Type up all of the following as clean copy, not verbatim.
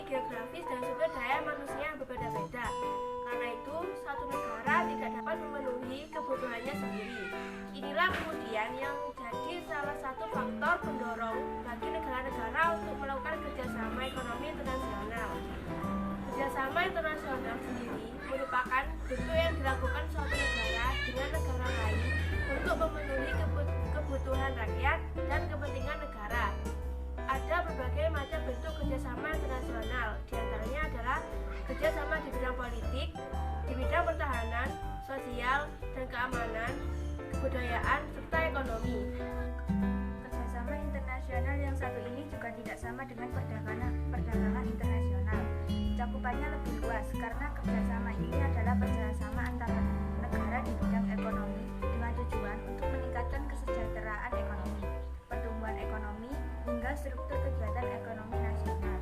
geografis dan sumber daya manusia yang berbeda-beda. Karena itu, suatu negara tidak dapat memenuhi kebutuhannya sendiri. Inilah kemudian yang menjadi salah satu faktor pendorong bagi negara-negara untuk melakukan kerjasama ekonomi internasional. Kerjasama internasional sendiri merupakan bentuk yang dilakukan suatu negara dengan negara lain untuk memenuhi kebutuhan rakyat dan kepentingan negara. Ada berbagai macam bentuk kerjasama internasional, diantaranya adalah kerjasama di bidang politik, di bidang pertahanan, sosial dan keamanan, kebudayaan, serta ekonomi. Kerjasama internasional yang satu ini juga tidak sama dengan perdagangan internasional. Cakupannya lebih luas karena kerjasama ini adalah kerjasama antara negara di bidang ekonomi dengan tujuan untuk meningkatkan kesejahteraan ekonomi, pertumbuhan ekonomi, hingga struktur kegiatan ekonomi nasional.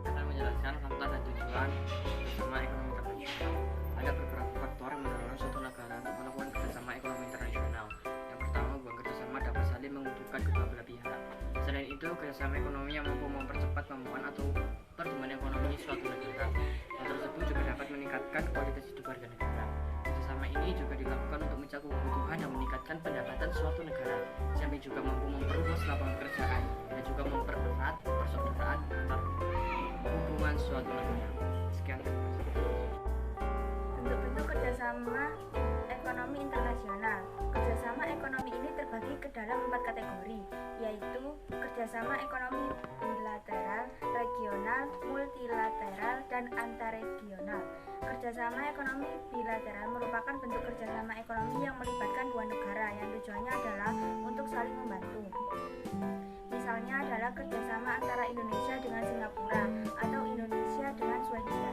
Akan menjelaskan fakta dan tujuan kerjasama ekonomi internasional. Ada beberapa faktor yang mendorong suatu negara untuk melakukan kerjasama ekonomi internasional. Yang pertama, bahwa kerjasama dapat saling menguntungkan kedua belah pihak. Selain itu, kerjasama ekonomi yang mampu mempercepat kemampuan atau pertumbuhan ekonomi suatu negara. Hal tersebut juga dapat meningkatkan kualitas hidup warga negara. Kerjasama ini juga dilakukan untuk mencakup kebutuhan yang meningkatkan pendapatan suatu negara. Sampai juga mampu memperluas lapangan pekerjaan dan juga mempererat persaudaraan antar hubungan suatu negara. Sekian terima kasih. Bentuk-bentuk kerjasama ekonomi internasional. Kerjasama ekonomi ini terbagi ke dalam 4 kategori, yaitu kerjasama ekonomi bilateral, regional, multilateral, dan antarregional. Kerjasama ekonomi bilateral merupakan bentuk kerjasama ekonomi yang melibatkan dua negara yang tujuannya adalah untuk saling membantu. Misalnya adalah kerjasama antara Indonesia dengan Singapura atau Indonesia dengan Swedia.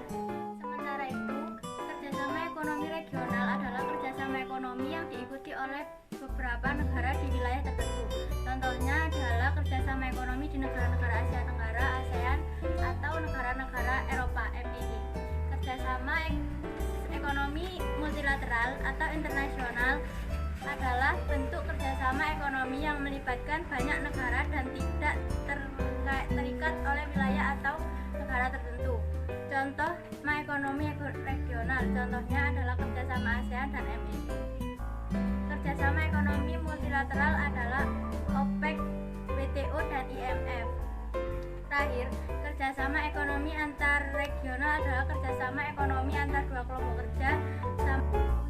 Sementara itu, kerjasama ekonomi regional adalah kerjasama ekonomi yang diikuti oleh beberapa negara di wilayah tertentu. Contohnya adalah kerjasama ekonomi di negara-negara Asia Tenggara (ASEAN) atau negara-negara Eropa (MIE). Kerjasama ekonomi multilateral atau internasional adalah bentuk kerjasama ekonomi yang melibatkan banyak negara dan tidak terikat oleh wilayah atau negara tertentu. Contoh ekonomi regional, contohnya adalah kerjasama ASEAN dan MIE. Kerjasama ekonomi multilateral adalah OPEC, WTO, dan IMF. Terakhir, kerjasama ekonomi antar regional adalah kerjasama ekonomi antar dua kelompok kerja sama